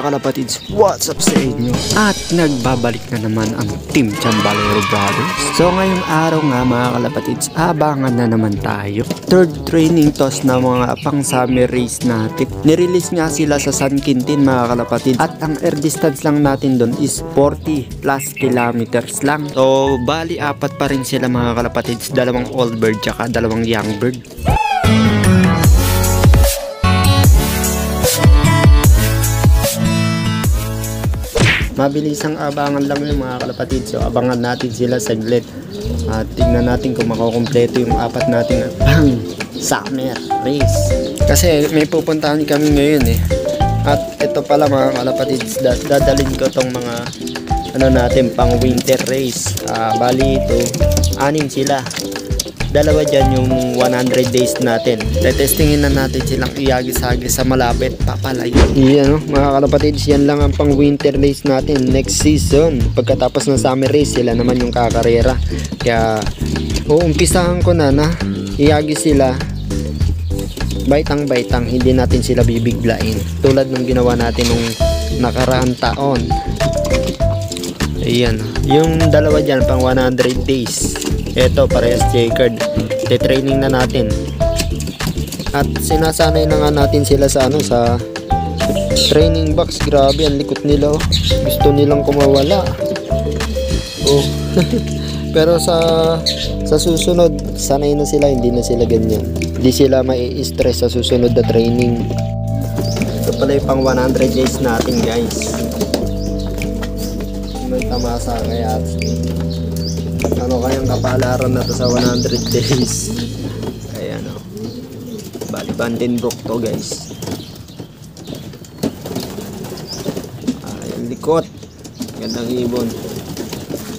kalapatids, what's up sa inyo? At nagbabalik na naman ang Team Chambalero Brothers. So ngayong araw nga mga kalapatids, abangan na naman tayo. Third training toss na mga pang summer race natin. Nirelease nga sila sa San Quintin mga kalapatids. At ang air distance lang natin doon is 40 plus kilometers lang. So bali apat pa rin sila mga kalapatids, dalawang old bird tsaka dalawang young bird. Mabilisang abangan lang yung mga kalapatid. So abangan natin sila saglit. At tingnan natin kung makukumpleto yung apat nating summer race. Kasi may pupuntahan kami ngayon eh. At ito pala mga kalapatid, dadalhin ko tong mga natin pang winter race. Bali ito, 6 sila. Dalawa dyan yung 100 days natin. Tetestingin na natin silang iagis-agis sa malapit papalayo. Yan mga kalapatids, yan lang ang pang winter race natin next season. Pagkatapos ng summer race, sila naman yung kakarera. Kaya uumpisahan ko na iagis sila baitang-baitang, hindi natin sila bibiglain. Tulad ng ginawa natin nung nakaraang taon. Ayan, yung dalawa dyan pang 100 days. Ito parehas J-card. Te-training na natin. At sinasanay na nga natin sila sa sa training box. Grabe ang likot nila. Gusto nilang kumawala. Pero sa susunod, sanay na sila, hindi na sila ganyan. Hindi sila mai-stress sa susunod na training. Ito pala yung pang 100 days natin guys. May tamasa kaya ano kayang kapalaran na to sa 100 days. Ayan bali Vandenbroek to guys. Ayan likot, gandang ibon,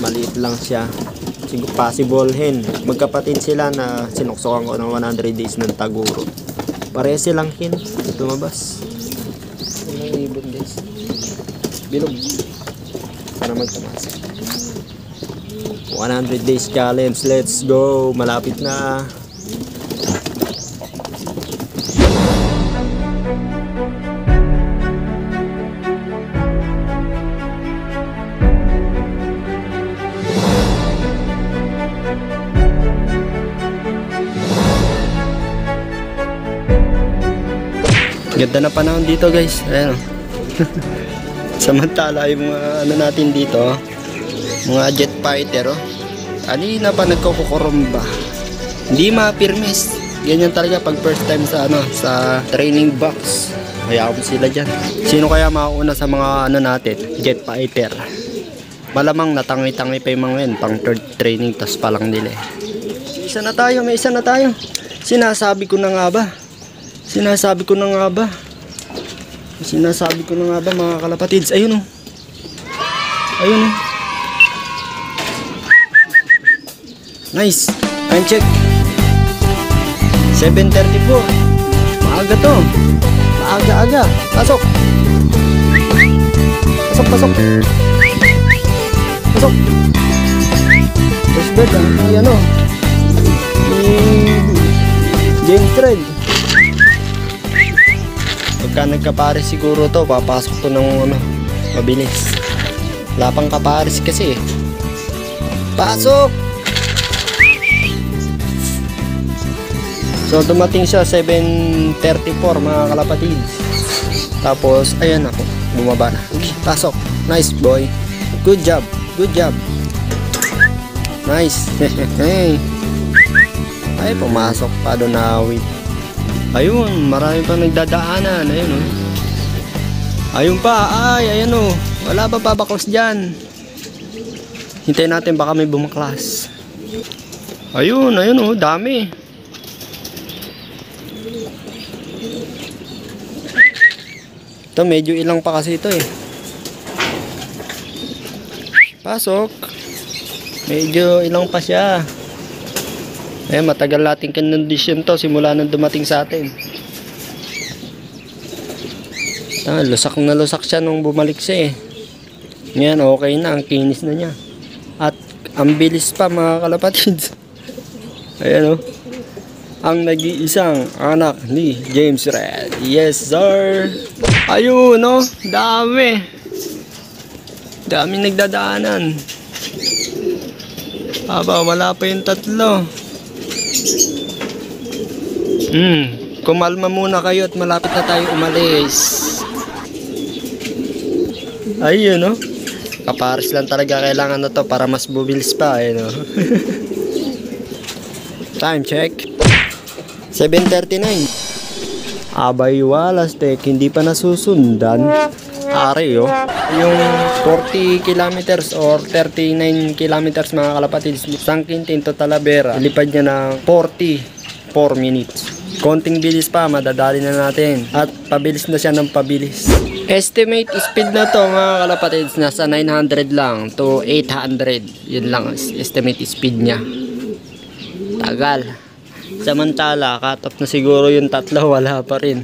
maliit lang siya. Siguro possible hen, magkapatid sila na sinuksokan ko ng 100 days ng Taguro. Pareha silang hen, tumabas. Gandang ibon guys, bilog para magtamasa. 100 days challenge, let's go, malapit na. Ganda na panahon dito guys, ayan. Samantala yung mga natin dito, mga jet fighter kanina pa nagkukurumba, hindi mapirmis. Ganyan talaga pag first time sa training box. Kaya ako sila dyan. Sino kaya mauuna sa mga natin jet fighter? Malamang natangi-tangi pa yung mga yun, pang third training tas pa lang nila. May isa na tayo. Sinasabi ko na nga ba mga kalapatids. Ayun nice, time check 7:34. Maaga to, maaga. Pasok. First bird James Trend. Pagka nagkapares siguro to, papasok to ng mabilis. Wala pang kapares kasi pasok. So dumating siya 7:34 mga kalapatids. Tapos ayan ako, bumaba na. Okay, pasok. Nice boy. Good job. Nice. Ay, pumasok pa doon na awit. Ayun, marami pang nagdadaanan. Ayun pa. Ayan wala pa babaklas dyan. Hintayin natin baka may bumaklas. Ayun dami. Ito medyo ilang pa kasi ito Pasok. Medyo ilang pa siya. Matagal nating condition to simula nang dumating sa atin. Lusak na lusak siya nung bumalik siya Ngayon okay na, ang kinis na niya. At ang bilis pa mga kalapatids. Ayan ang nag-iisang anak ni James Red. Yes sir. Ayun no, dami. Daming nagdadaanan. Aba, wala pa yung tatlo. Kumalma muna kayo at malapit na tayo umalis. Ayun no. Kapares lang talaga kailangan na to para mas bubilis pa no. Time check 7:39. Abay walas tek, hindi pa nasusundan. Are yung 40 kilometers or 39 kilometers mga kalapatids, Sangkintin to Talavera, ilipad niya ng 44 minutes. Konting bilis pa, madadali na natin. At pabilis na siya ng pabilis. Estimate speed na to mga kalapatids, nasa 900 lang to 800. Yun lang estimate speed niya. Tagal. Samantala, cut off na siguro yung tatlo, wala pa rin.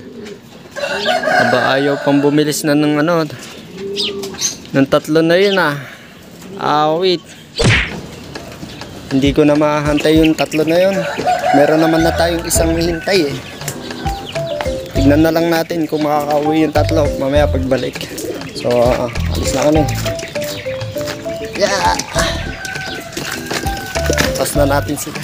Aba, ayaw pang bumilis na ng ng tatlo na yun wait. Hindi ko na mahantay yung tatlo na yun. Meron naman na tayong isang hintay eh. Tignan na lang natin kung makakauwi yung tatlo mamaya pagbalik. So, alis na kami. Yeah! Tapos na natin sila.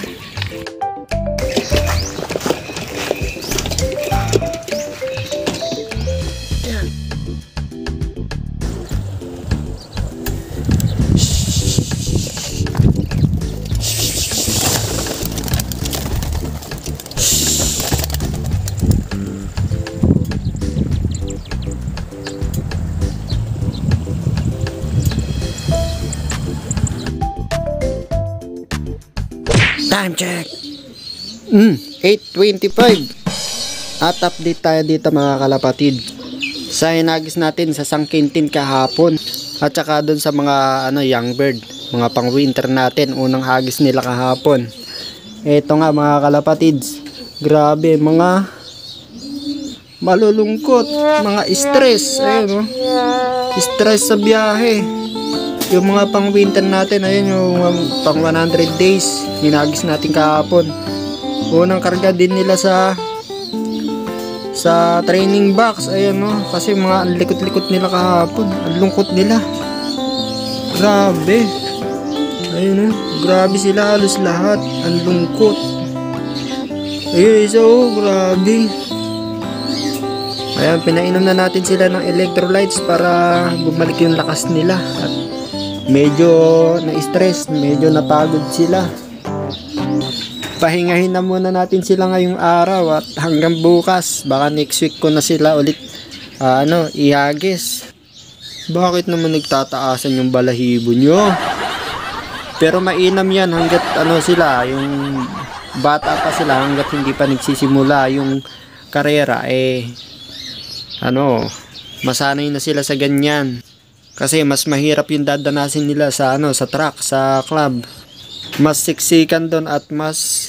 Time check 8:25. At update tayo dito mga kalapatid sa hinagis natin sa Sangkintin kahapon at saka dun sa mga young bird, mga pang winter natin, unang hagis nila kahapon. Eto nga mga kalapatids, grabe, mga malulungkot, mga stress. Ayun stress sa biyahe. Yung mga pang winter natin, ayun yung pang 100 days hinagis natin kahapon. Unang karga din nila sa training box. Ayun kasi mga likot-likot nila kahapon, ang lungkot nila. Grabe. Ayun grabe sila halos lahat, ang lungkot. Ayun grabe. Ayan, pinainom na natin sila ng electrolytes para bumalik yung lakas nila. At medyo na-stress, medyo napagod sila. Pahingahin na muna natin sila ngayong araw at hanggang bukas. Baka next week ko na sila ulit ihagis. Bakit naman nagtataasan yung balahibo nyo? Pero mainam yan hanggat sila, yung bata pa sila, hanggat hindi pa nagsisimula yung karera masanay na sila sa ganyan. Kasi mas mahirap yung dadanasin nila sa track, sa club. Mas siksikan doon at mas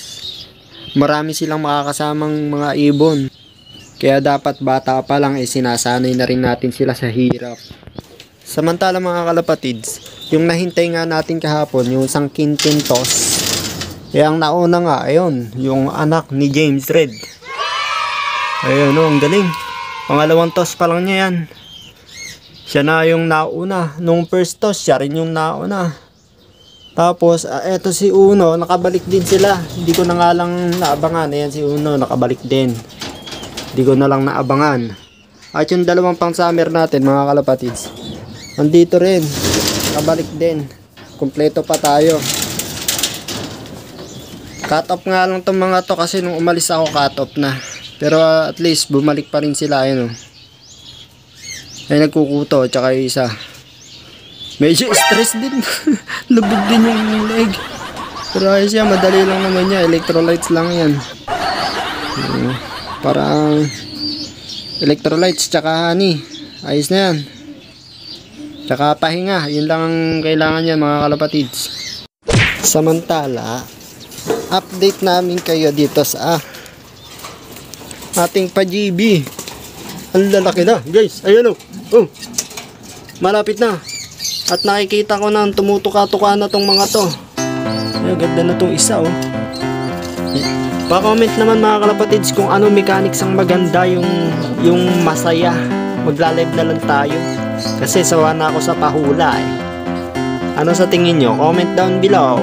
marami silang makakasamang mga ibon. Kaya dapat bata pa lang sinasanay na rin natin sila sa hirap. Samantala mga kalapatids, yung nahintay nga natin kahapon, yung Sangkintin toss. Ang nauna nga, ayun, yung anak ni James Red. Ayun ang galing. Pangalawang toss pa lang niya yan. Siya na yung nauna. Nung first toss, siya rin yung nauna. Tapos, eto si Uno, nakabalik din sila. Hindi ko na nga lang naabangan. Ayan si Uno, nakabalik din. Hindi ko na lang naabangan. At yung dalawang pang summer natin, mga kalapatids, nandito rin. Nakabalik din. Kompleto pa tayo. Cut off nga lang itong mga to kasi nung umalis ako, cut off na. Pero at least, bumalik pa rin sila. Ayun ay nagkukuto, tsaka yung isa medyo stress din. Lubog din yung leg. Pero ayos yan, madali lang naman yan. Electrolytes lang yan. Parang electrolytes tsaka honey, ayos na yan. Tsaka pahinga, yun lang ang kailangan yan mga kalapatids. Samantala, update namin kayo dito sa ating pa-GB. Ang lalaki na guys, ayun malapit na. At nakikita ko na tumutuka-tuka na tong mga to. Ay, ganda na tong isa Pa-comment naman mga kalapatids kung ano mechanics ang maganda, yung masaya. Magla-live na lang tayo. Kasi sawa na ako sa pahula eh. Ano sa tingin nyo? Comment down below.